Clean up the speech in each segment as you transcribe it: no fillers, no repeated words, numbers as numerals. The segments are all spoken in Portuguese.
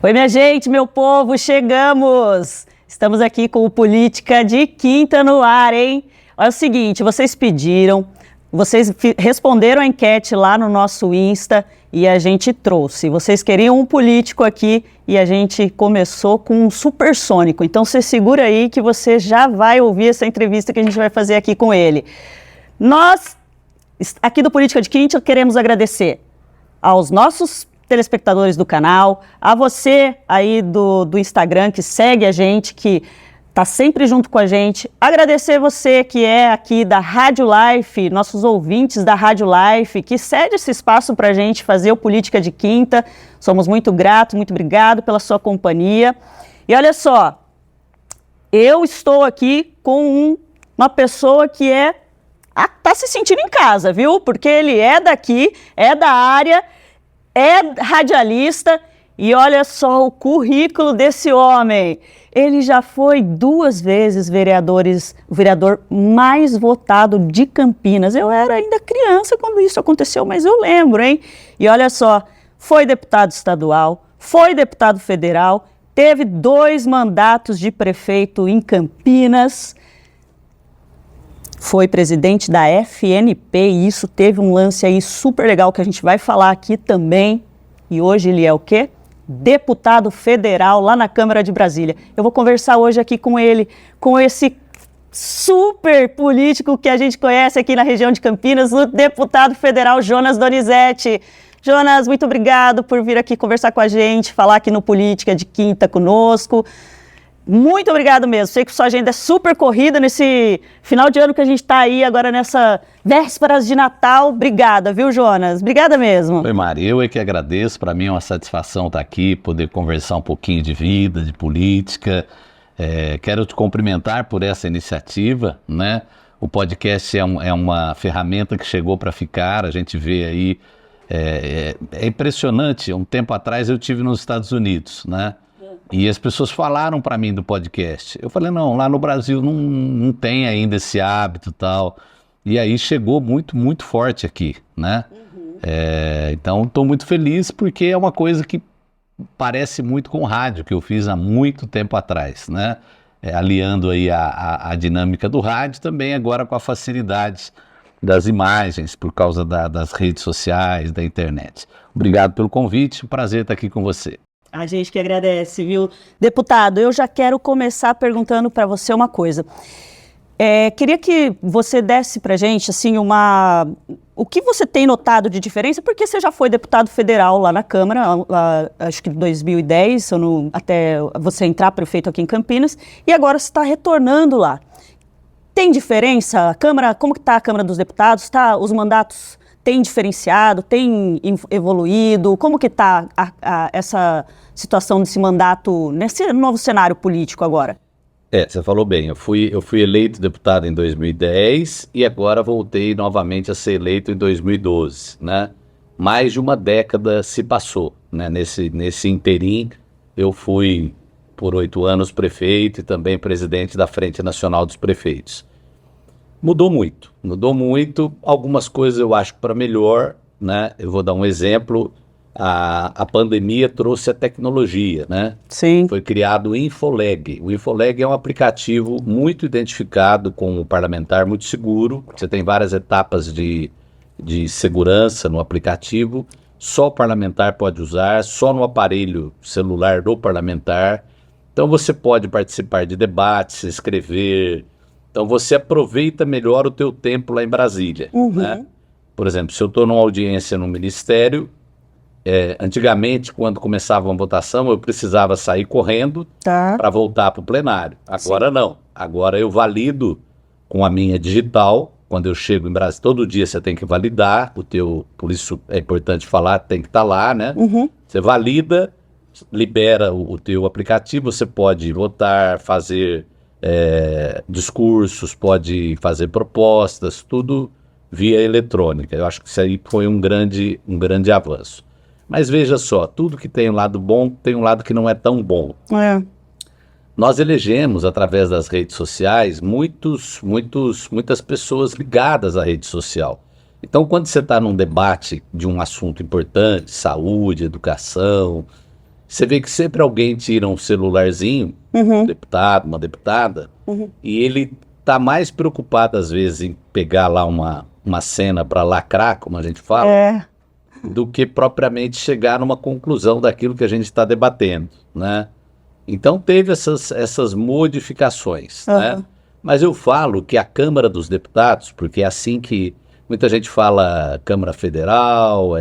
Oi, minha gente, meu povo, chegamos! Estamos aqui com o Política de Quinta no ar, hein? Olha o seguinte, vocês pediram, vocês responderam a enquete lá no nosso Insta e a gente trouxe. Vocês queriam um político aqui e a gente começou com um supersônico. Então você segura aí que você já vai ouvir essa entrevista que a gente vai fazer aqui com ele. Nós, aqui do Política de Quinta, queremos agradecer aos nossos telespectadores do canal, a você aí do Instagram que segue a gente, que está sempre junto com a gente. Agradecer você que é aqui da Rádio Life, nossos ouvintes da Rádio Life, que cede esse espaço para a gente fazer o Política de Quinta. Somos muito gratos, muito obrigado pela sua companhia. E olha só, eu estou aqui com uma pessoa que está se sentindo em casa, viu? Porque ele é daqui, é da área, é radialista e olha só o currículo desse homem. Ele já foi 2 vezes o vereador mais votado de Campinas. Eu era ainda criança quando isso aconteceu, mas eu lembro, hein? E olha só, foi deputado estadual, foi deputado federal, teve 2 mandatos de prefeito em Campinas, foi presidente da FNP e isso teve um lance aí super legal que a gente vai falar aqui também. E hoje ele é o quê? Deputado federal lá na Câmara de Brasília. Eu vou conversar hoje aqui com ele, com esse super político que a gente conhece aqui na região de Campinas, o deputado federal Jonas Donizete. Jonas, muito obrigado por vir aqui conversar com a gente, falar aqui no Política de Quinta conosco. Muito obrigado mesmo. Sei que sua agenda é super corrida nesse final de ano que a gente está aí, agora nessa vésperas de Natal. Obrigada, viu, Jonas? Obrigada mesmo. Oi, Mari. Eu é que agradeço. Para mim é uma satisfação estar aqui, poder conversar um pouquinho de vida, de política. Quero te cumprimentar por essa iniciativa, né? O podcast é uma ferramenta que chegou para ficar. A gente vê aí... É impressionante. Um tempo atrás eu estive nos Estados Unidos, né? E as pessoas falaram para mim do podcast. Eu falei, não, lá no Brasil não tem ainda esse hábito e tal. E aí chegou muito, muito forte aqui, né? Então estou muito feliz porque é uma coisa que parece muito com o rádio, que eu fiz há muito tempo atrás, né? Aliando aí a dinâmica do rádio também agora com a facilidade das imagens por causa das redes sociais, da internet. Obrigado pelo convite, um prazer estar aqui com você. A gente que agradece, viu? Deputado, eu já quero começar perguntando para você uma coisa. Queria que você desse para a gente, assim, o que você tem notado de diferença, porque você já foi deputado federal lá na Câmara, acho que em 2010, até você entrar prefeito aqui em Campinas, e agora você está retornando lá. Tem diferença? A Câmara, como que está a Câmara dos Deputados? Os mandatos têm diferenciado, têm evoluído? Como que está essa situação desse mandato, nesse novo cenário político agora? Você falou bem, eu fui eleito deputado em 2010 e agora voltei novamente a ser eleito em 2012, né? Mais de uma década se passou, né? Nesse interim eu fui por 8 anos prefeito e também presidente da Frente Nacional dos Prefeitos. Mudou muito, algumas coisas eu acho para melhor, né? Eu vou dar um exemplo, a pandemia trouxe a tecnologia, né? Sim. Foi criado o Infoleg. O Infoleg é um aplicativo muito identificado com o parlamentar, muito seguro. Você tem várias etapas de segurança no aplicativo, só o parlamentar pode usar, só no aparelho celular do parlamentar. Então você pode participar de debates, escrever. Então você aproveita melhor o teu tempo lá em Brasília, né? Por exemplo, se eu estou numa audiência no Ministério, antigamente, quando começava uma votação, eu precisava sair correndo para voltar para o plenário. Agora não. Agora eu valido com a minha digital. Quando eu chego em Brasília, todo dia você tem que validar por isso é importante falar, tem que estar lá, né? Você valida, libera o teu aplicativo, você pode votar, fazer discursos, pode fazer propostas, tudo via eletrônica. Eu acho que isso aí foi um grande avanço. Mas veja só, tudo que tem um lado bom, tem um lado que não é tão bom. Nós elegemos, através das redes sociais, muitas pessoas ligadas à rede social. Então, quando você está num debate de um assunto importante, saúde, educação, você vê que sempre alguém tira um celularzinho, um deputado, uma deputada, e ele está mais preocupado, às vezes, em pegar lá uma cena para lacrar, como a gente fala, do que propriamente chegar numa conclusão daquilo que a gente está debatendo, né? Então teve essas modificações, né? Mas eu falo que a Câmara dos Deputados, porque é assim que muita gente fala Câmara Federal,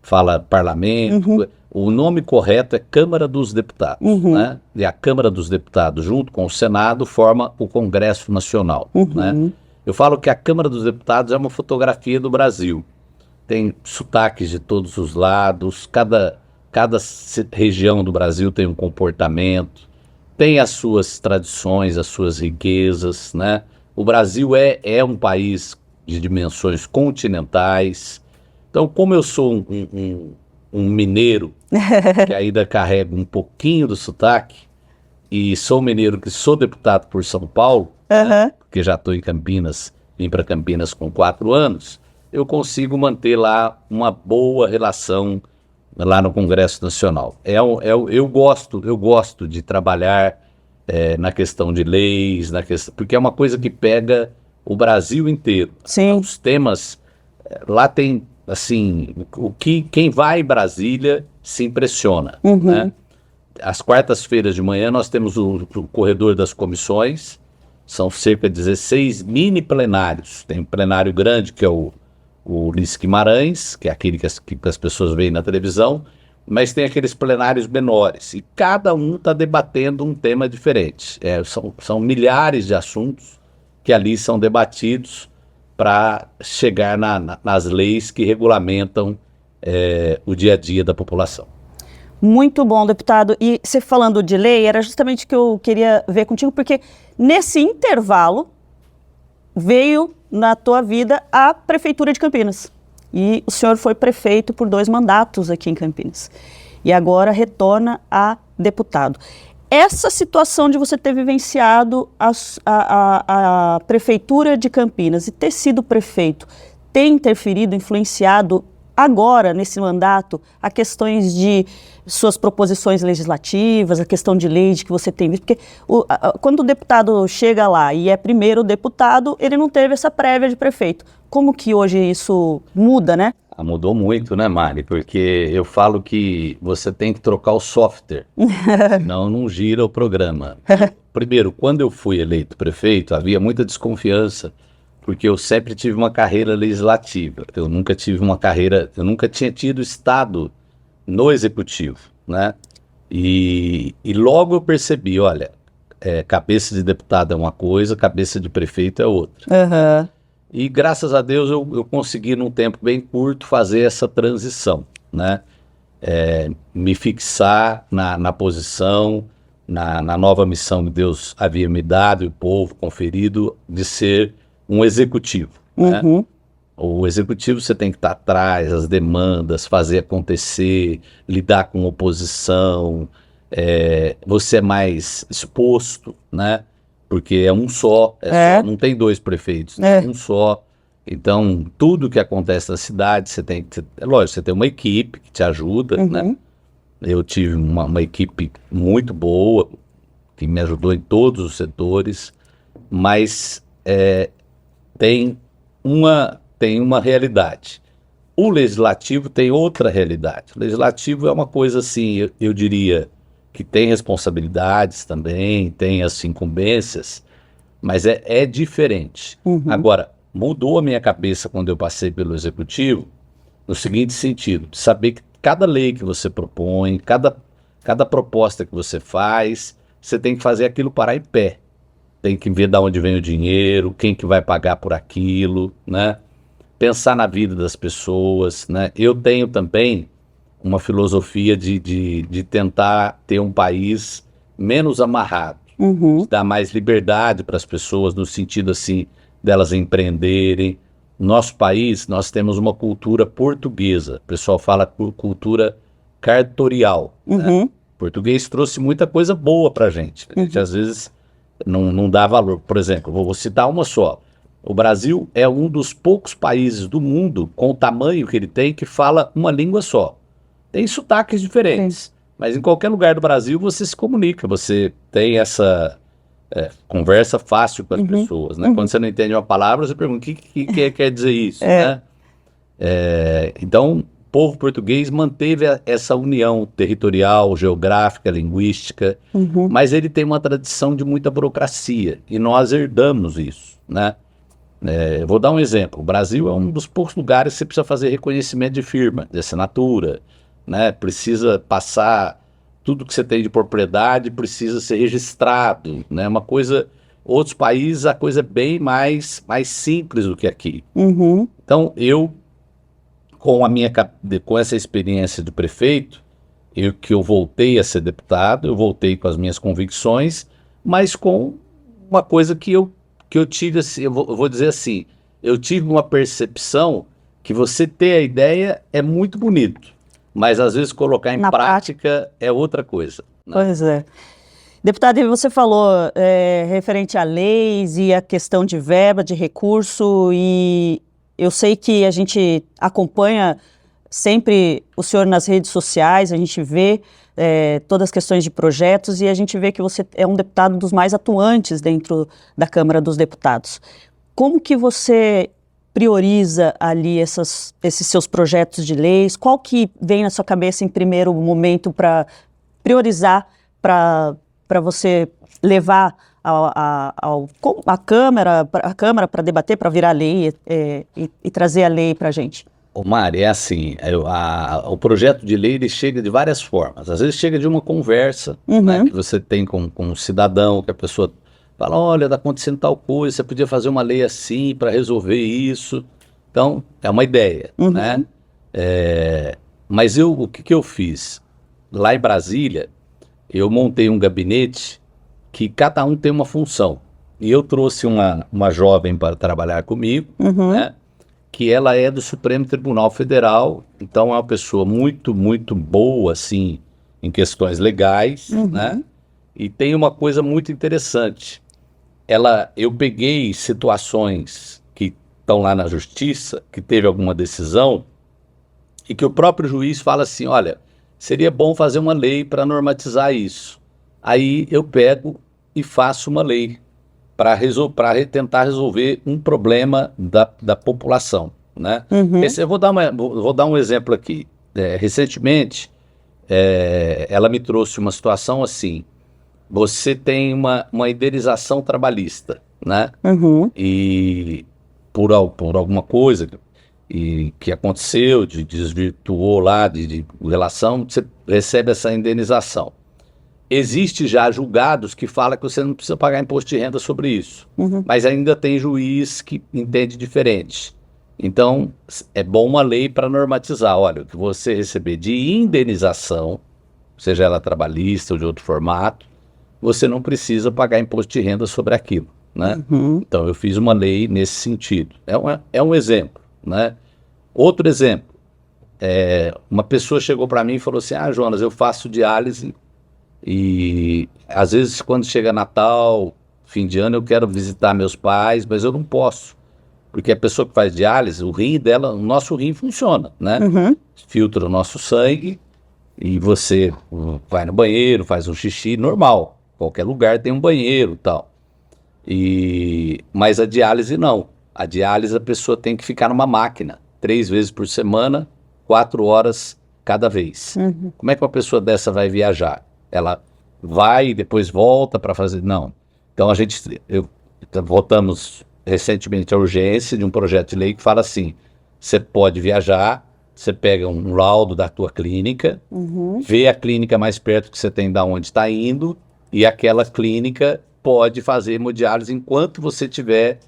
fala Parlamento, o nome correto é Câmara dos Deputados, né? E a Câmara dos Deputados, junto com o Senado, forma o Congresso Nacional, né? Eu falo que a Câmara dos Deputados é uma fotografia do Brasil. Tem sotaques de todos os lados, cada região do Brasil tem um comportamento, tem as suas tradições, as suas riquezas, né? O Brasil é um país de dimensões continentais. Então, como eu sou um mineiro, que ainda carrega um pouquinho do sotaque, e sou mineiro que sou deputado por São Paulo, né? Porque já estou em Campinas, vim para Campinas com 4 anos, eu consigo manter lá uma boa relação lá no Congresso Nacional. Eu gosto de trabalhar na questão de leis, porque é uma coisa que pega o Brasil inteiro. Sim. Os temas, lá tem, assim, quem vai em Brasília se impressiona, né? Às quartas-feiras de manhã nós temos o corredor das comissões, são cerca de 16 mini plenários. Tem um plenário grande que é o Ulisses Guimarães, que é aquele que as pessoas veem na televisão, mas tem aqueles plenários menores, e cada um está debatendo um tema diferente. São milhares de assuntos que ali são debatidos para chegar nas leis que regulamentam o dia a dia da população. Muito bom, deputado. E você falando de lei, era justamente o que eu queria ver contigo, porque nesse intervalo veio na tua vida a Prefeitura de Campinas. E o senhor foi prefeito por 2 mandatos aqui em Campinas. E agora retorna a deputado. Essa situação de você ter vivenciado a Prefeitura de Campinas e ter sido prefeito, tem interferido, influenciado agora, nesse mandato, a questões de suas proposições legislativas, a questão de leis que você tem visto? Porque quando o deputado chega lá e é primeiro deputado, ele não teve essa prévia de prefeito. Como que hoje isso muda, né? Mudou muito, né, Mari? Porque eu falo que você tem que trocar o software, senão não gira o programa. Primeiro, quando eu fui eleito prefeito, havia muita desconfiança, porque eu sempre tive uma carreira legislativa. Eu nunca tinha tido estado no executivo, né? E logo eu percebi, olha, cabeça de deputado é uma coisa, cabeça de prefeito é outra. E graças a Deus eu consegui, num tempo bem curto, fazer essa transição, né? Me fixar na posição, na nova missão que Deus havia me dado e o povo conferido de ser um executivo, né? O executivo você tem que estar atrás, as demandas, fazer acontecer, lidar com oposição, você é mais exposto, né? Porque é um só, não tem 2 prefeitos, um só. Então, tudo que acontece na cidade, você tem que... lógico, você tem uma equipe que te ajuda, né? Eu tive uma equipe muito boa, que me ajudou em todos os setores, mas tem uma realidade. O legislativo tem outra realidade. O legislativo é uma coisa assim, eu diria, que tem responsabilidades também, tem as incumbências, mas é diferente. Agora, mudou a minha cabeça quando eu passei pelo executivo, no seguinte sentido, de saber que cada lei que você propõe, cada proposta que você faz, você tem que fazer aquilo parar em pé. Tem que ver de onde vem o dinheiro, quem que vai pagar por aquilo, né? Pensar na vida das pessoas, né? Eu tenho também uma filosofia de tentar ter um país menos amarrado, dar mais liberdade para as pessoas, no sentido assim, delas empreenderem. Nosso país, nós temos uma cultura portuguesa, o pessoal fala cultura cartorial, né? O português trouxe muita coisa boa para a gente às vezes não dá valor. Por exemplo, vou citar uma só. O Brasil é um dos poucos países do mundo, com o tamanho que ele tem, que fala uma língua só. Tem sotaques diferentes, Mas em qualquer lugar do Brasil você se comunica, você tem essa conversa fácil com as pessoas, né? Quando você não entende uma palavra, você pergunta o que quer dizer isso, né? Então, o povo português manteve essa união territorial, geográfica, linguística, mas ele tem uma tradição de muita burocracia, e nós herdamos isso, né? Eu vou dar um exemplo. O Brasil é um dos poucos lugares que você precisa fazer reconhecimento de firma, de assinatura, né? Precisa passar tudo que você tem de propriedade, precisa ser registrado, né? Uma coisa, outros países a coisa é bem mais simples do que aqui. Então eu, com essa experiência de prefeito, eu voltei a ser deputado, eu voltei com as minhas convicções, mas com uma coisa que eu tive, assim, eu vou dizer assim, eu tive uma percepção que você ter a ideia é muito bonito, mas às vezes colocar em prática é outra coisa, né? Pois é. Deputado, você falou referente a leis e a questão de verba, de recurso, e eu sei que a gente acompanha sempre o senhor nas redes sociais, a gente vê todas as questões de projetos e a gente vê que você é um deputado dos mais atuantes dentro da Câmara dos Deputados. Como que você prioriza ali esses seus projetos de leis? Qual que vem na sua cabeça em primeiro momento para priorizar, para você levar a Câmara para debater, para virar lei e trazer a lei para a gente? Ô Mari, é assim, o projeto de lei ele chega de várias formas. Às vezes chega de uma conversa, né, que você tem com um cidadão, que a pessoa fala, olha, está acontecendo tal coisa, você podia fazer uma lei assim para resolver isso. Então, é uma ideia, né? Mas o que eu fiz? Lá em Brasília, eu montei um gabinete que cada um tem uma função. E eu trouxe uma jovem para trabalhar comigo, né? Que ela é do Supremo Tribunal Federal, então é uma pessoa muito, muito boa, assim, em questões legais, né? E tem uma coisa muito interessante. Eu peguei situações que estão lá na justiça, que teve alguma decisão, e que o próprio juiz fala assim, olha, seria bom fazer uma lei para normatizar isso. Aí eu pego e faço uma lei para tentar resolver um problema da população, né? Eu vou dar um exemplo aqui. Recentemente, ela me trouxe uma situação assim, você tem uma indenização trabalhista, né? E por alguma coisa que aconteceu, desvirtuou lá de relação, você recebe essa indenização. Existe já julgados que falam que você não precisa pagar imposto de renda sobre isso, mas ainda tem juiz que entende diferente. Então, é bom uma lei para normatizar. Olha, o que você receber de indenização, seja ela trabalhista ou de outro formato, você não precisa pagar imposto de renda sobre aquilo, né? Então, eu fiz uma lei nesse sentido. É um exemplo, né? Outro exemplo, uma pessoa chegou para mim e falou assim, Jonas, eu faço diálise e às vezes quando chega Natal, fim de ano, eu quero visitar meus pais, mas eu não posso, porque a pessoa que faz diálise, o rim dela, o nosso rim funciona, né? Filtra o nosso sangue e você vai no banheiro, faz um xixi normal, qualquer lugar tem um banheiro e tal. Mas a diálise não, a diálise a pessoa tem que ficar numa máquina 3 vezes por semana, 4 horas cada vez. Como é que uma pessoa dessa vai viajar? Ela vai e depois volta para fazer... Não. Então votamos recentemente a urgência de um projeto de lei que fala assim, você pode viajar, você pega um laudo da tua clínica, vê a clínica mais perto que você tem da onde está indo, e aquela clínica pode fazer hemodiálise enquanto você estiver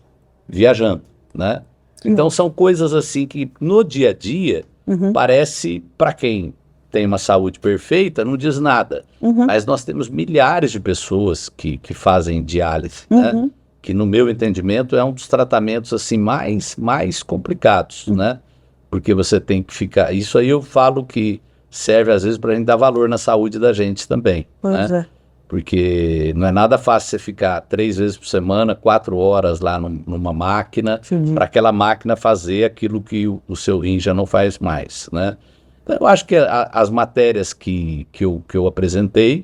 viajando, né? Então são coisas assim que no dia a dia parece, para quem tem uma saúde perfeita, não diz nada. Mas nós temos milhares de pessoas que fazem diálise, né? Que no meu entendimento é um dos tratamentos assim mais complicados, né? Porque você tem que ficar... Isso aí eu falo que serve às vezes para a gente dar valor na saúde da gente também, né? Porque não é nada fácil você ficar 3 vezes por semana, 4 horas lá numa máquina, para aquela máquina fazer aquilo que o seu rim já não faz mais, né? Então, eu acho que as matérias que eu apresentei,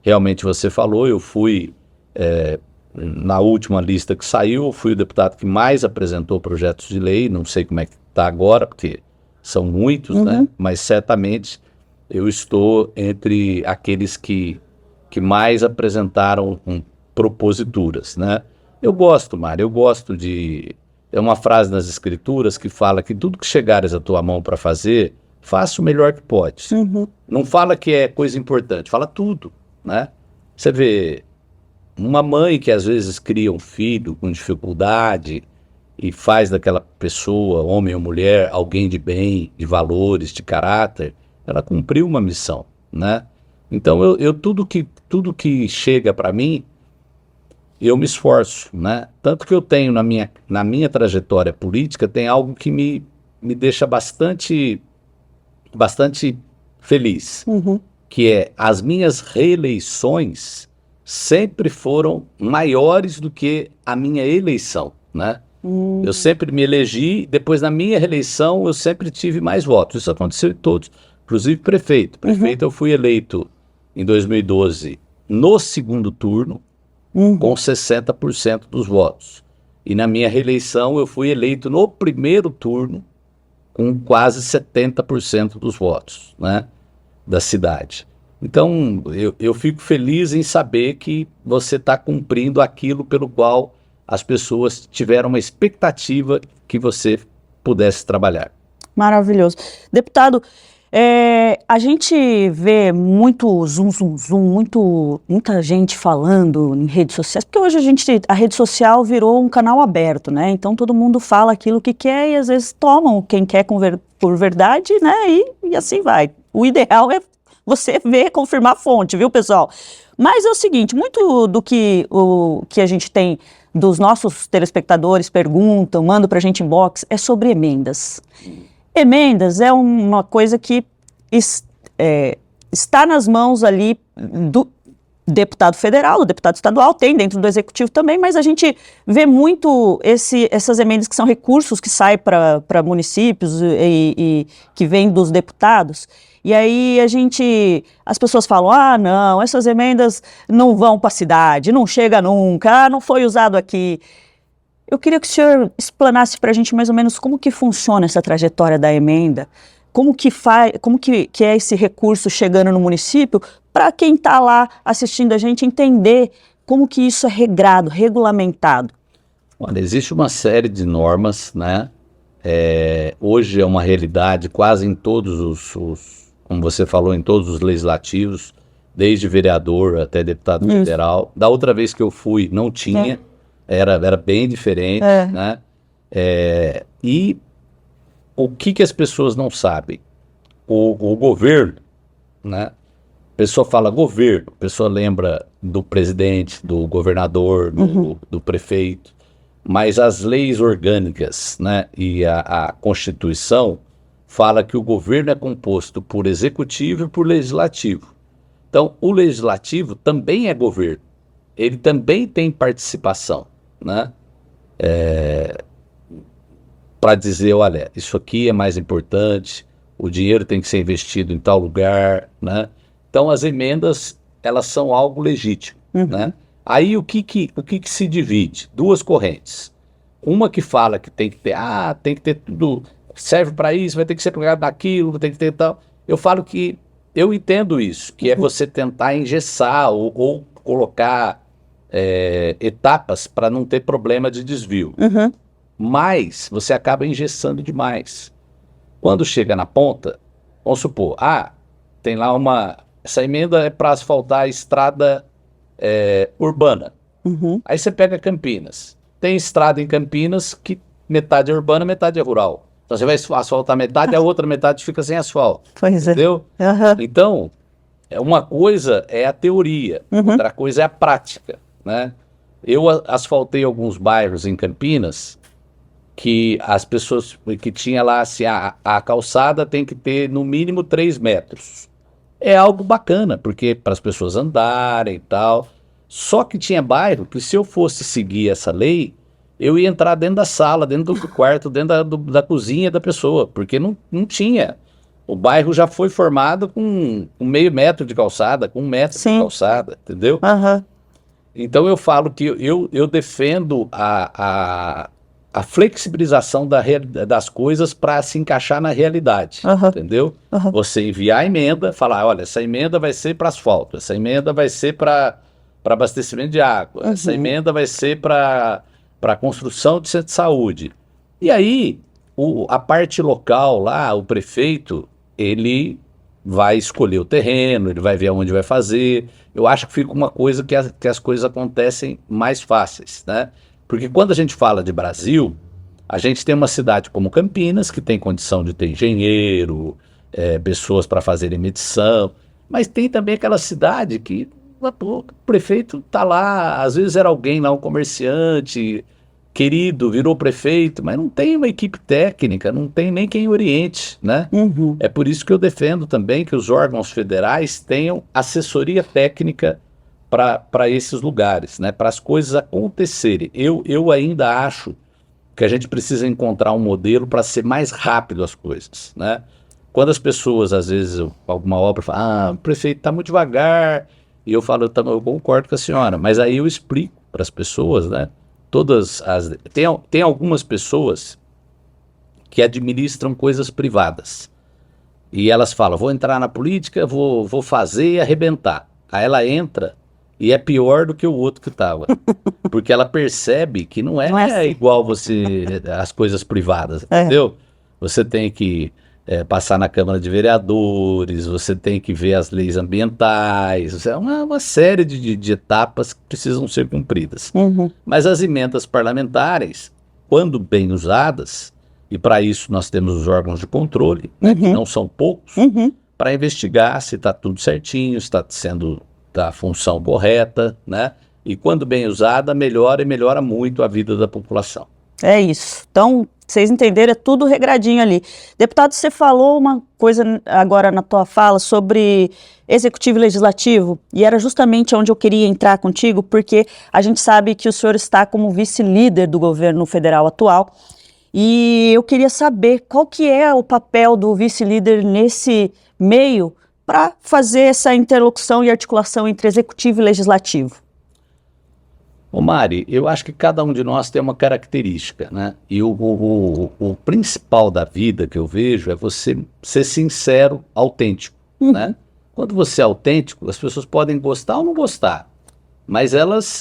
realmente você falou, eu fui, na última lista que saiu, eu fui o deputado que mais apresentou projetos de lei, não sei como é que está agora, porque são muitos, né? Mas certamente eu estou entre aqueles que mais apresentaram proposituras, né? Eu gosto, Mário, eu gosto de... É uma frase nas escrituras que fala que tudo que chegares à tua mão para fazer, faça o melhor que pode. Não fala que é coisa importante, fala tudo, né? Você vê uma mãe que às vezes cria um filho com dificuldade e faz daquela pessoa, homem ou mulher, alguém de bem, de valores, de caráter, ela cumpriu uma missão, né? Então tudo que chega para mim, eu me esforço, né? Tanto que eu tenho na minha trajetória política, tem algo que me deixa bastante feliz, que é as minhas reeleições sempre foram maiores do que a minha eleição, né? Eu sempre me elegi, depois na minha reeleição eu sempre tive mais votos, isso aconteceu em todos, inclusive prefeito. Prefeito eu fui eleito em 2012 no segundo turno, com 60% dos votos. E na minha reeleição eu fui eleito no primeiro turno com quase 70% dos votos, né, da cidade. Então eu fico feliz em saber que você está cumprindo aquilo pelo qual as pessoas tiveram uma expectativa que você pudesse trabalhar. Maravilhoso. Deputado, a gente vê muito muita gente falando em redes sociais, porque hoje a rede social virou um canal aberto, né? Então todo mundo fala aquilo que quer e às vezes tomam quem quer por verdade, né? E assim vai. O ideal é você ver, confirmar a fonte, viu, pessoal? Mas é o seguinte, muito do que a gente tem dos nossos telespectadores perguntam, mandam pra gente inbox, é sobre emendas. Emendas é uma coisa que está nas mãos ali do deputado federal, do deputado estadual, tem dentro do executivo também, mas a gente vê muito essas emendas que são recursos que saem para municípios e que vêm dos deputados. E aí as pessoas falam, não, essas emendas não vão para a cidade, não chega nunca, não foi usado aqui. Eu queria que o senhor explanasse para a gente mais ou menos como que funciona essa trajetória da emenda, como que é esse recurso chegando no município, para quem está lá assistindo a gente entender como que isso é regrado, regulamentado. Olha, existe uma série de normas, né? Hoje é uma realidade quase em todos como você falou, em todos os legislativos, desde vereador até deputado federal. Da outra vez que eu fui, não tinha. Era bem diferente, né? E o que as pessoas não sabem? O governo, né? A pessoa fala governo, a pessoa lembra do presidente, do governador, do prefeito, mas as leis orgânicas, né? E a Constituição fala que o governo é composto por executivo e por legislativo. Então, o legislativo também é governo, ele também tem participação, né? Para dizer, olha, isso aqui é mais importante, o dinheiro tem que ser investido em tal lugar, né? Então as emendas, elas são algo legítimo, né? Aí o que se divide? Duas correntes. Uma que fala que tem que ter tudo, serve para isso, vai ter que ser pegado daquilo, vai ter que ter tal. Eu falo que eu entendo isso, que é você tentar engessar ou colocar etapas para não ter problema de desvio. Mas você acaba engessando demais. Quando chega na ponta, vamos supor, tem lá essa emenda é para asfaltar a estrada urbana. Aí você pega Campinas. Tem estrada em Campinas que metade é urbana, metade é rural. Então você vai asfaltar metade, a outra metade fica sem asfalto. Pois entendeu? Então, uma coisa é a teoria, outra coisa é a prática, né? Eu asfaltei alguns bairros em Campinas que as pessoas que tinha lá assim, a calçada tem que ter no mínimo 3 metros. É algo bacana, porque para as pessoas andarem e tal. Só que tinha bairro que se eu fosse seguir essa lei, eu ia entrar dentro da sala, dentro do quarto, dentro da cozinha da pessoa, porque não tinha O bairro já foi formado com meio metro de calçada, com 1 metro Sim. de calçada, entendeu? Aham. Então eu falo que eu defendo a flexibilização das coisas para se encaixar na realidade, Aham. entendeu? Aham. Você enviar a emenda, falar, olha, essa emenda vai ser para asfalto, essa emenda vai ser para abastecimento de água, essa emenda vai ser para construção de centro de saúde. E aí, a parte local lá, o prefeito, ele vai escolher o terreno, ele vai ver aonde vai fazer. Eu acho que fica uma coisa que as coisas acontecem mais fáceis, né? Porque quando a gente fala de Brasil, a gente tem uma cidade como Campinas, que tem condição de ter engenheiro, pessoas para fazerem medição, mas tem também aquela cidade que o prefeito está lá, às vezes era alguém lá, um comerciante querido, virou prefeito, mas não tem uma equipe técnica, não tem nem quem oriente, né? Uhum. É por isso que eu defendo também que os órgãos federais tenham assessoria técnica para esses lugares, né? Para as coisas acontecerem. Eu ainda acho que a gente precisa encontrar um modelo para ser mais rápido as coisas, né? Quando as pessoas, às vezes, alguma obra fala, o prefeito está muito devagar, e eu falo, eu concordo com a senhora, mas aí eu explico para as pessoas, né? Tem algumas pessoas que administram coisas privadas. E elas falam, vou entrar na política, vou fazer e arrebentar. Aí ela entra e é pior do que o outro que estava. Porque ela percebe que não é assim. igual as coisas privadas, entendeu? Você tem que passar na Câmara de Vereadores, você tem que ver as leis ambientais, é uma série de etapas que precisam ser cumpridas. Uhum. Mas as emendas parlamentares, quando bem usadas, e para isso nós temos os órgãos de controle, né, que não são poucos, para investigar se está tudo certinho, se está sendo a função correta, né? E quando bem usada, melhora e melhora muito a vida da população. É isso. Então, vocês entenderam, é tudo regradinho ali. Deputado, você falou uma coisa agora na tua fala sobre executivo e legislativo, e era justamente onde eu queria entrar contigo, porque a gente sabe que o senhor está como vice-líder do governo federal atual, e eu queria saber qual que é o papel do vice-líder nesse meio para fazer essa interlocução e articulação entre executivo e legislativo. Ô Mari, eu acho que cada um de nós tem uma característica, né? E o principal da vida que eu vejo é você ser sincero, autêntico, né? Quando você é autêntico, as pessoas podem gostar ou não gostar, mas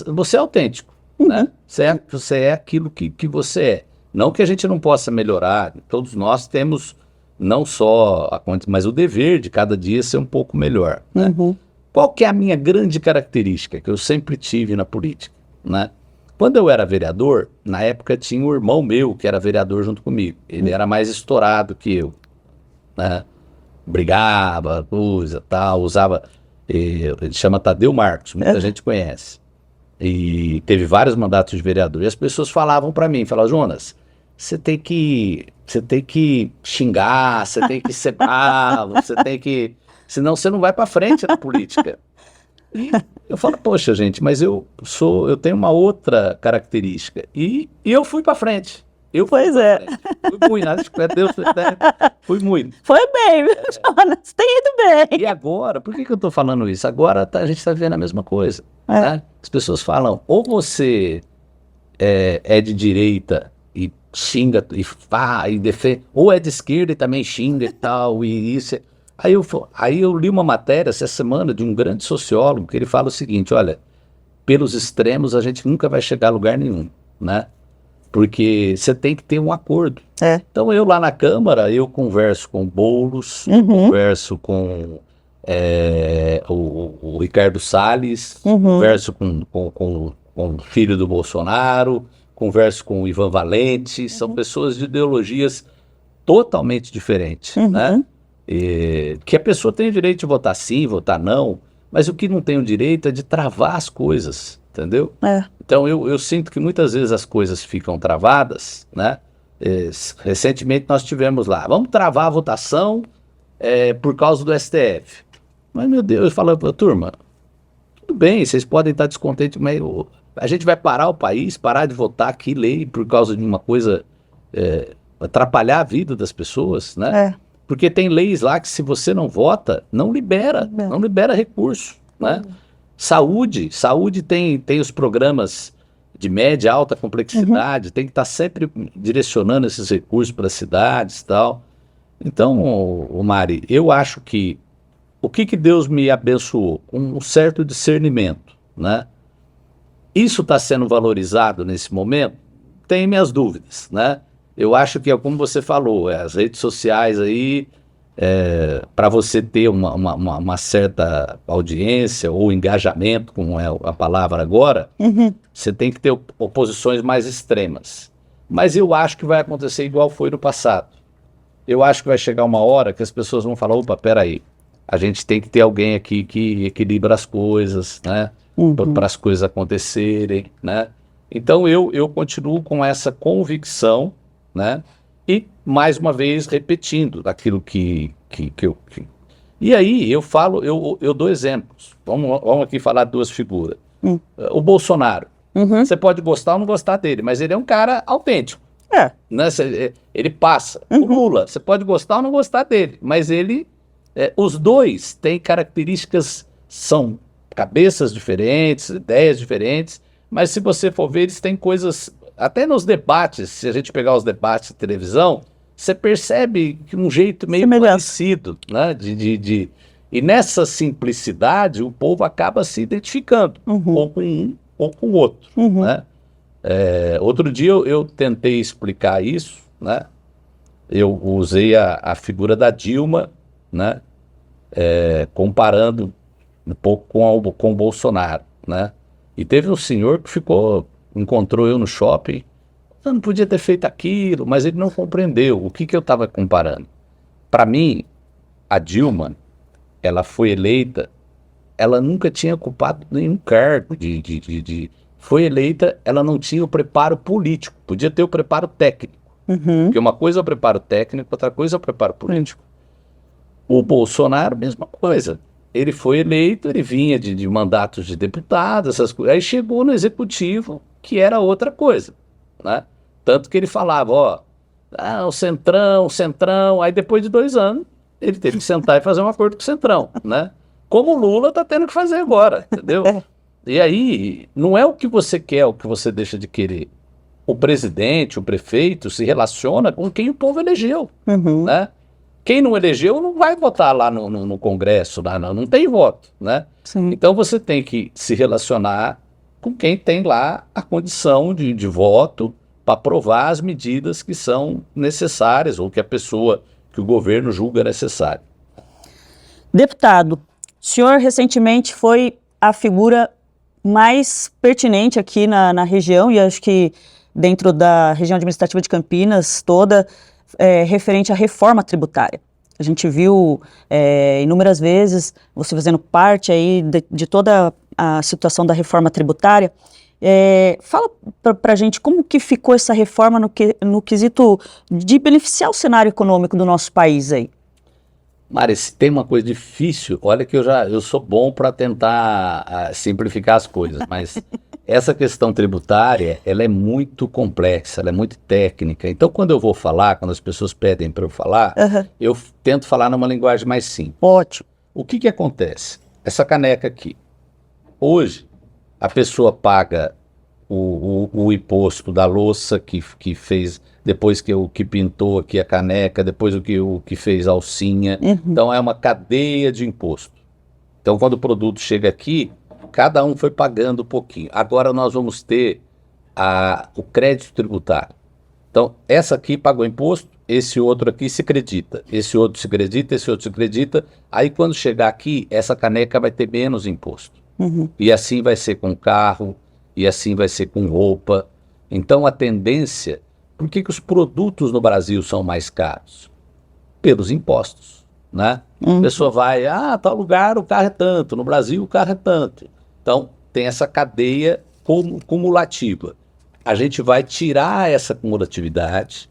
você é autêntico, né? Você é aquilo que você é. Não que a gente não possa melhorar, todos nós temos não só mas o dever de cada dia ser um pouco melhor, né? Qual que é a minha grande característica que eu sempre tive na política, né? Quando eu era vereador, na época tinha um irmão meu que era vereador junto comigo. Ele era mais estourado que eu, né? Brigava, coisa, tal, usava... Ele chama Tadeu Marcos, muita gente conhece. E teve vários mandatos de vereador. E as pessoas falavam para mim, falavam, Jonas, você tem que xingar, você tem que ser bravo, você tem que... Senão você não vai para frente na política. E eu falo, poxa, gente, mas eu tenho uma outra característica. E eu fui para frente. Pois é. Fui muito, acho que Deus, fui muito. Foi bem, viu, Jonas? Tem ido bem. E agora, por que eu estou falando isso? Agora a gente está vendo a mesma coisa. Né? As pessoas falam, ou você é de direita e xinga e defende, ou é de esquerda e também xinga e tal, e isso. Aí eu li uma matéria essa semana de um grande sociólogo que ele fala o seguinte, olha, pelos extremos a gente nunca vai chegar a lugar nenhum, né? Porque você tem que ter um acordo. Então eu lá na Câmara, eu converso com o Boulos, converso com o Ricardo Salles, converso com o filho do Bolsonaro, converso com o Ivan Valente, são pessoas de ideologias totalmente diferentes, né? Que a pessoa tem o direito de votar sim, votar não, mas o que não tem o direito é de travar as coisas, entendeu? Então eu sinto que muitas vezes as coisas ficam travadas, né? Recentemente nós tivemos lá, vamos travar a votação por causa do STF. Mas meu Deus, eu falo, turma, tudo bem, vocês podem estar descontentes, mas a gente vai parar o país, parar de votar aqui, lei, por causa de uma coisa atrapalhar a vida das pessoas, né? Porque tem leis lá que se você não vota, não libera recurso, né? Saúde tem os programas de média, alta complexidade, tem que estar sempre direcionando esses recursos para as cidades e tal. Então, Mari, eu acho que o que Deus me abençoou? Um certo discernimento, né? Isso está sendo valorizado nesse momento? Tem minhas dúvidas, né? Eu acho que é como você falou, as redes sociais aí, para você ter uma certa audiência ou engajamento, como é a palavra agora, você tem que ter oposições mais extremas. Mas eu acho que vai acontecer igual foi no passado. Eu acho que vai chegar uma hora que as pessoas vão falar, opa, peraí, a gente tem que ter alguém aqui que equilibra as coisas, né? Para as coisas acontecerem, né? Então eu continuo com essa convicção, né? E, mais uma vez, repetindo aquilo que eu... E aí, eu dou exemplos. Vamos aqui falar de duas figuras. O Bolsonaro. Você pode gostar ou não gostar dele, mas ele é um cara autêntico. Né? Ele passa. O Lula, você pode gostar ou não gostar dele, mas os dois têm características, são cabeças diferentes, ideias diferentes, mas se você for ver, eles têm coisas... Até nos debates, se a gente pegar os debates de televisão, você percebe que um jeito meio parecido, né? E nessa simplicidade, o povo acaba se identificando, ou com um ou com o outro, né? Outro dia eu tentei explicar isso, né? Eu usei a figura da Dilma, né? Comparando um pouco com o Bolsonaro, né? E teve um senhor que encontrou eu no shopping, eu não podia ter feito aquilo, mas ele não compreendeu o que eu estava comparando. Para mim, a Dilma, ela foi eleita, ela nunca tinha ocupado nenhum cargo foi eleita, ela não tinha o preparo político, podia ter o preparo técnico, porque uma coisa é o preparo técnico, outra coisa é o preparo político. O Bolsonaro, mesma coisa. Ele foi eleito, ele vinha de mandatos de deputado, essas coisas. Aí chegou no executivo, que era outra coisa, né? Tanto que ele falava, o Centrão. Aí depois de 2 anos, ele teve que sentar e fazer um acordo com o Centrão, né? Como o Lula está tendo que fazer agora, entendeu? E aí, não é o que você quer, o que você deixa de querer. O presidente, o prefeito se relaciona com quem o povo elegeu, né? Quem não elegeu não vai votar lá no Congresso, não tem voto, né? Então você tem que se relacionar com quem tem lá a condição de voto para aprovar as medidas que são necessárias ou que o governo julga necessário. Deputado, o senhor recentemente foi a figura mais pertinente aqui na região, e acho que dentro da região administrativa de Campinas toda, referente à reforma tributária. A gente viu inúmeras vezes você fazendo parte aí de toda a situação da reforma tributária. Fala para a gente como que ficou essa reforma no quesito de beneficiar o cenário econômico do nosso país aí. Mari, se tem uma coisa difícil, olha que eu sou bom para tentar simplificar as coisas, mas essa questão tributária, ela é muito complexa, ela é muito técnica. Então, quando eu vou falar, quando as pessoas pedem para eu falar, eu tento falar numa linguagem mais simples. Ótimo. O que acontece? Essa caneca aqui, hoje, a pessoa paga o imposto da louça que fez, depois que pintou aqui a caneca, depois o que fez a alcinha. Então é uma cadeia de imposto. Então quando o produto chega aqui, cada um foi pagando um pouquinho. Agora nós vamos ter o crédito tributário. Então essa aqui pagou imposto, esse outro aqui se acredita, esse outro se acredita, esse outro se acredita. Aí quando chegar aqui, essa caneca vai ter menos imposto. E assim vai ser com carro, e assim vai ser com roupa. Então a tendência... Por que os produtos no Brasil são mais caros? Pelos impostos, né? A pessoa vai, tal lugar o carro é tanto, no Brasil o carro é tanto. Então tem essa cadeia cumulativa. A gente vai tirar essa cumulatividade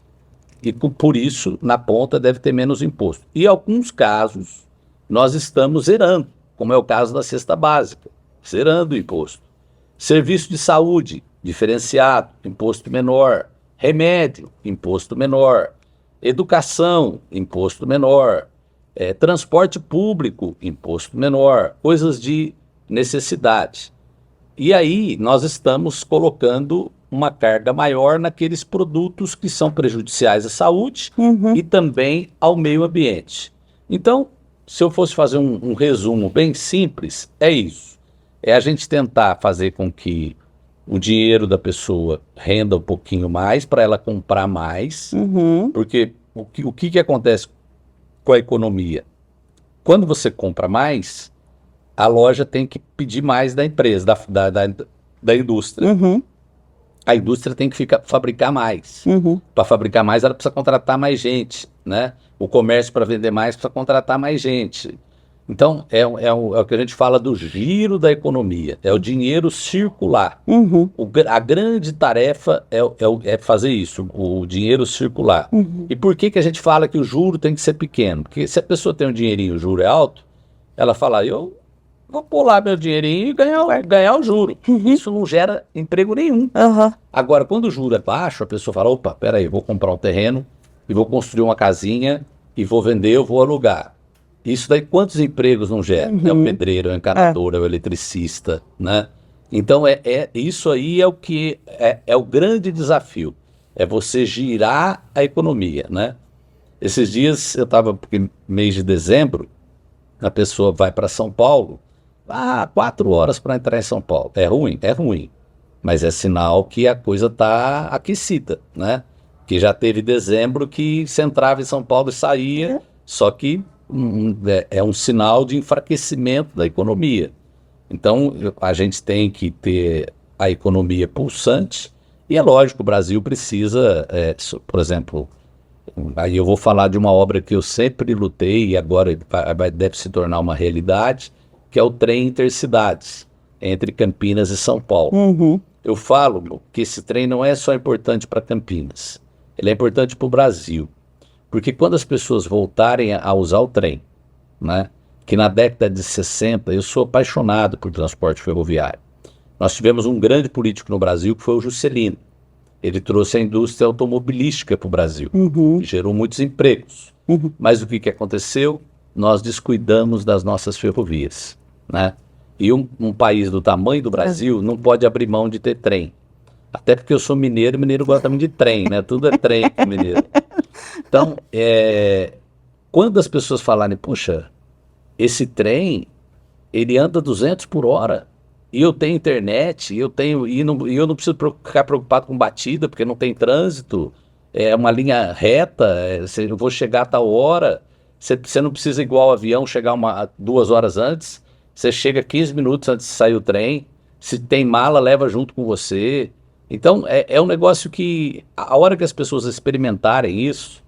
e por isso na ponta deve ter menos imposto. E em alguns casos nós estamos zerando, como é o caso da cesta básica, zerando o imposto. Serviço de saúde diferenciado, imposto menor. Remédio, imposto menor. Educação, imposto menor. Transporte público, imposto menor. Coisas de necessidade. E aí nós estamos colocando uma carga maior naqueles produtos que são prejudiciais à saúde e também ao meio ambiente. Então, se eu fosse fazer um resumo bem simples, é isso. É a gente tentar fazer com que o dinheiro da pessoa renda um pouquinho mais para ela comprar mais, porque o que acontece com a economia? Quando você compra mais, a loja tem que pedir mais da empresa, da indústria. A indústria tem que fabricar mais. Para fabricar mais, ela precisa contratar mais gente, né? O comércio, para vender mais, precisa contratar mais gente. Então, é o que a gente fala do giro da economia, é o dinheiro circular. A grande tarefa é fazer isso, o dinheiro circular. E por que a gente fala que o juro tem que ser pequeno? Porque se a pessoa tem um dinheirinho e o juro é alto, ela fala, eu vou pular meu dinheirinho e ganhar o juro. Isso não gera emprego nenhum. Agora, quando o juro é baixo, a pessoa fala, opa, peraí, vou comprar um terreno e vou construir uma casinha e vou vender, eu vou alugar. Isso daí, quantos empregos não gera? É o pedreiro, é o encanador, é o eletricista, né? Então, isso aí é o que é o grande desafio, é você girar a economia, né? Esses dias, eu estava, porque mês de dezembro, a pessoa vai para São Paulo, 4 horas para entrar em São Paulo. É ruim? É ruim, mas é sinal que a coisa está aquecida, né? Que já teve dezembro que você entrava em São Paulo e saía, só que é um sinal de enfraquecimento da economia. Então, a gente tem que ter a economia pulsante e é lógico, o Brasil precisa, por exemplo, aí eu vou falar de uma obra que eu sempre lutei e agora deve se tornar uma realidade, que é o trem intercidades, entre Campinas e São Paulo. Eu falo que esse trem não é só importante para Campinas, ele é importante para o Brasil. Porque quando as pessoas voltarem a usar o trem, né, que na década de 60, eu sou apaixonado por transporte ferroviário. Nós tivemos um grande político no Brasil que foi o Juscelino. Ele trouxe a indústria automobilística para o Brasil, que gerou muitos empregos. Mas o que aconteceu? Nós descuidamos das nossas ferrovias, né? E um país do tamanho do Brasil não pode abrir mão de ter trem. Até porque eu sou mineiro, mineiro gosta muito de trem, né? Tudo é trem com mineiro. Então, quando as pessoas falarem, puxa, esse trem, ele anda 200 por hora, e eu tenho internet, e eu não preciso ficar preocupado com batida, porque não tem trânsito, é uma linha reta, eu vou chegar a tal hora, você não precisa igual o avião chegar 2 horas antes, você chega 15 minutos antes de sair o trem, se tem mala, leva junto com você. Então, é um negócio que, a hora que as pessoas experimentarem isso,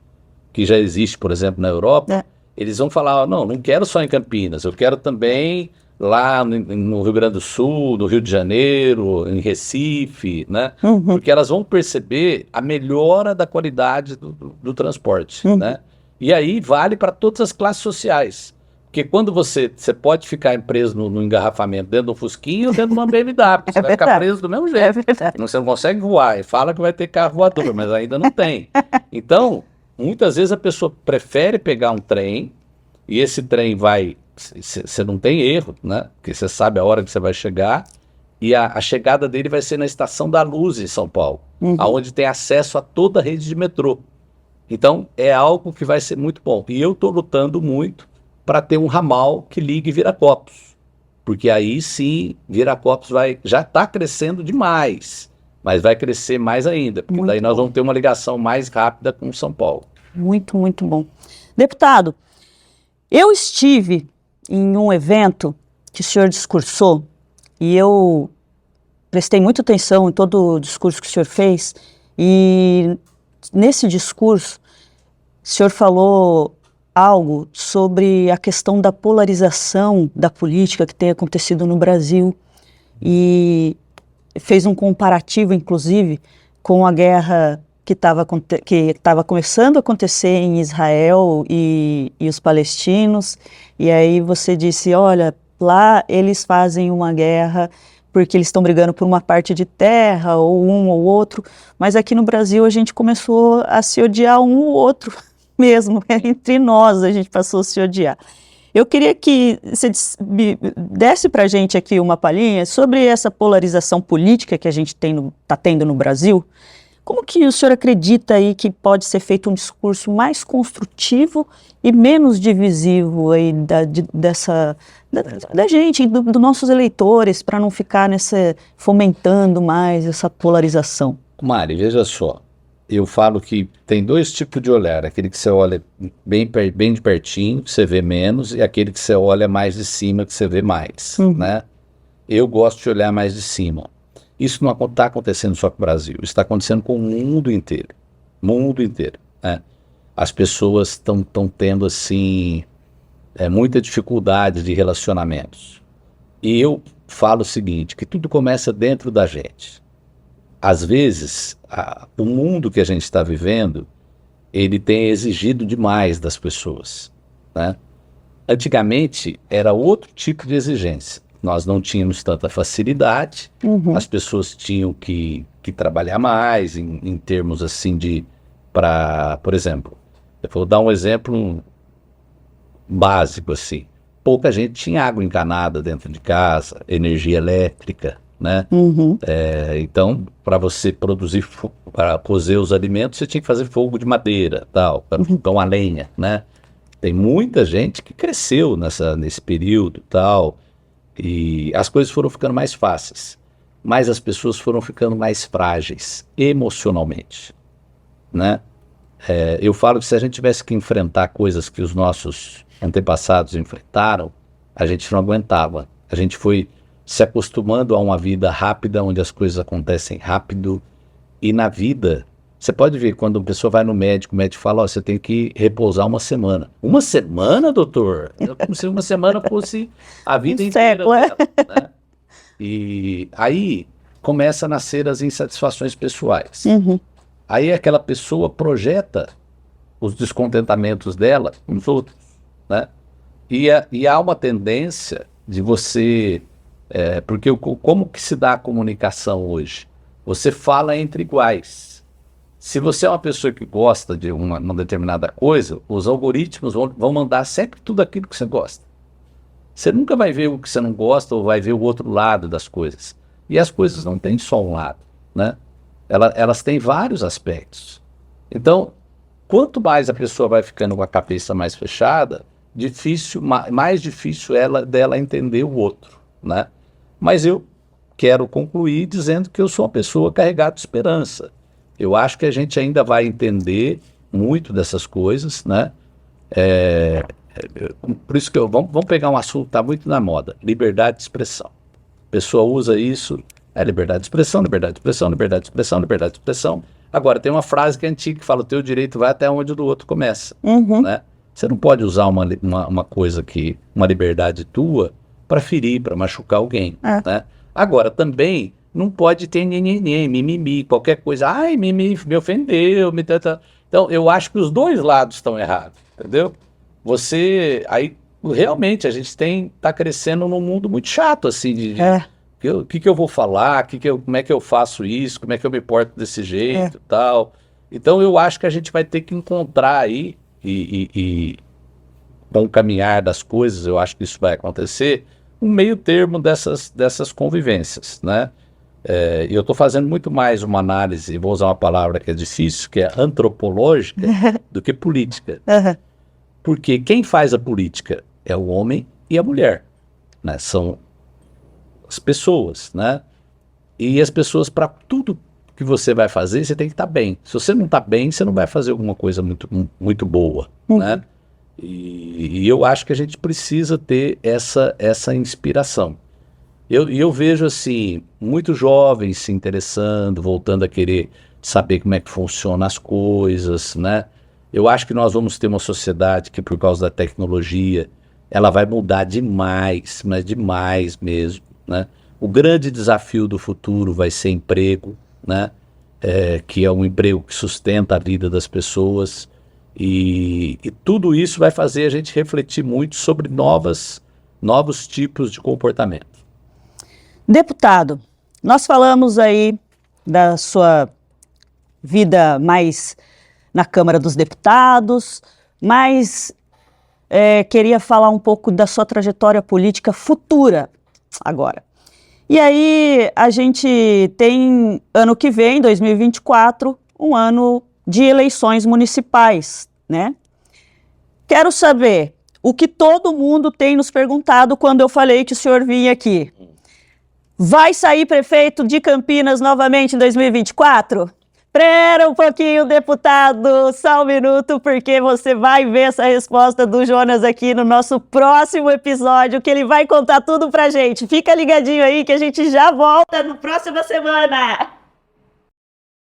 que já existe, por exemplo, na Europa, eles vão falar, não quero só em Campinas, eu quero também lá no Rio Grande do Sul, no Rio de Janeiro, em Recife, né? Porque elas vão perceber a melhora da qualidade do transporte, né? E aí vale para todas as classes sociais. Porque quando você pode ficar preso no engarrafamento dentro de um Fusquinha ou dentro de uma BMW, você vai ficar preso do mesmo jeito. Você não consegue voar, fala que vai ter carro voador, mas ainda não tem. Então, muitas vezes a pessoa prefere pegar um trem, e esse trem você não tem erro, né? Porque você sabe a hora que você vai chegar, e a chegada dele vai ser na Estação da Luz, em São Paulo, onde tem acesso a toda a rede de metrô. Então, é algo que vai ser muito bom. E eu estou lutando muito para ter um ramal que ligue Viracopos, porque aí sim, Viracopos já está crescendo demais, mas vai crescer mais ainda, porque daí nós vamos ter uma ligação mais rápida com São Paulo. Muito, muito bom. Deputado, eu estive em um evento que o senhor discursou e eu prestei muita atenção em todo o discurso que o senhor fez, e nesse discurso o senhor falou algo sobre a questão da polarização da política que tem acontecido no Brasil, e fez um comparativo, inclusive, com a guerra que estava começando a acontecer em Israel e os palestinos, e aí você disse, olha, lá eles fazem uma guerra porque eles estão brigando por uma parte de terra, ou um ou outro, mas aqui no Brasil a gente começou a se odiar um ou outro mesmo, entre nós a gente passou a se odiar. Eu queria que você desse para a gente aqui uma palhinha sobre essa polarização política que a gente está tendo no Brasil. Como que o senhor acredita aí que pode ser feito um discurso mais construtivo e menos divisivo aí da gente, dos nossos eleitores, para não ficar fomentando mais essa polarização? Mari, veja só, eu falo que tem dois tipos de olhar, aquele que você olha bem de pertinho, que você vê menos, e aquele que você olha mais de cima, que você vê mais, né? Eu gosto de olhar mais de cima. Isso não está acontecendo só com o Brasil, isso está acontecendo com o mundo inteiro, né? As pessoas estão tendo, assim, muita dificuldade de relacionamentos. E eu falo o seguinte, que tudo começa dentro da gente. Às vezes, o mundo que a gente está vivendo, ele tem exigido demais das pessoas, né? Antigamente, era outro tipo de exigência. Nós não tínhamos tanta facilidade, as pessoas tinham que trabalhar mais em termos assim por exemplo, eu vou dar um exemplo básico assim, pouca gente tinha água encanada dentro de casa, energia elétrica, né? Então, para você produzir, para cozer os alimentos, você tinha que fazer fogo de madeira, tal, para fogão a lenha, né? Tem muita gente que cresceu nesse período, tal. E as coisas foram ficando mais fáceis, mas as pessoas foram ficando mais frágeis emocionalmente, né? Eu falo que se a gente tivesse que enfrentar coisas que os nossos antepassados enfrentaram, a gente não aguentava. A gente foi se acostumando a uma vida rápida, onde as coisas acontecem rápido. E na vida, você pode ver, quando uma pessoa vai no médico, o médico fala, você tem que repousar uma semana. Uma semana, doutor? Como se uma semana fosse a vida inteira dela, né? E aí começa a nascer as insatisfações pessoais. Aí aquela pessoa projeta os descontentamentos dela nos outros, né? E há uma tendência de você... porque como que se dá a comunicação hoje? Você fala entre iguais. Se você é uma pessoa que gosta de uma determinada coisa, os algoritmos vão mandar sempre tudo aquilo que você gosta. Você nunca vai ver o que você não gosta ou vai ver o outro lado das coisas. E as coisas não têm só um lado, né? Elas têm vários aspectos. Então, quanto mais a pessoa vai ficando com a cabeça mais fechada, mais difícil dela entender o outro, né? Mas eu quero concluir dizendo que eu sou uma pessoa carregada de esperança. Eu acho que a gente ainda vai entender muito dessas coisas, né? Por isso que vamos pegar um assunto que está muito na moda, liberdade de expressão. A pessoa usa isso, liberdade de expressão, liberdade de expressão, liberdade de expressão, liberdade de expressão. Agora, tem uma frase que é antiga que fala, o teu direito vai até onde o do outro começa, né? Você não pode usar uma coisa uma liberdade tua para ferir, para machucar alguém, né? Agora, também... não pode ter mimimi, qualquer coisa. Ai, me ofendeu. Então, eu acho que os dois lados estão errados, entendeu? Aí, realmente, a gente está crescendo num mundo muito chato, assim, o que eu vou falar, como é que eu faço isso, como é que eu me porto desse jeito, tal. Então, eu acho que a gente vai ter que encontrar aí, e com o caminhar das coisas, eu acho que isso vai acontecer, um meio termo dessas convivências, né? Eu estou fazendo muito mais uma análise, vou usar uma palavra que é difícil, que é antropológica, do que política. Porque quem faz a política é o homem e a mulher, né? São as pessoas, né? E as pessoas, para tudo que você vai fazer, você tem que estar bem. Se você não está bem, você não vai fazer alguma coisa muito, muito boa, né? E eu acho que a gente precisa ter essa inspiração. Eu vejo, assim, muitos jovens se interessando, voltando a querer saber como é que funcionam as coisas, né? Eu acho que nós vamos ter uma sociedade que, por causa da tecnologia, ela vai mudar demais, mas demais mesmo, né? O grande desafio do futuro vai ser emprego, né? Que é um emprego que sustenta a vida das pessoas. E tudo isso vai fazer a gente refletir muito sobre novos tipos de comportamento. Deputado, nós falamos aí da sua vida mais na Câmara dos Deputados, mas queria falar um pouco da sua trajetória política futura agora. E aí a gente tem ano que vem, 2024, um ano de eleições municipais, né? Quero saber o que todo mundo tem nos perguntado quando eu falei que o senhor vinha aqui. Vai sair prefeito de Campinas novamente em 2024? Espera um pouquinho, deputado, só um minuto, porque você vai ver essa resposta do Jonas aqui no nosso próximo episódio, que ele vai contar tudo pra gente. Fica ligadinho aí que a gente já volta na próxima semana.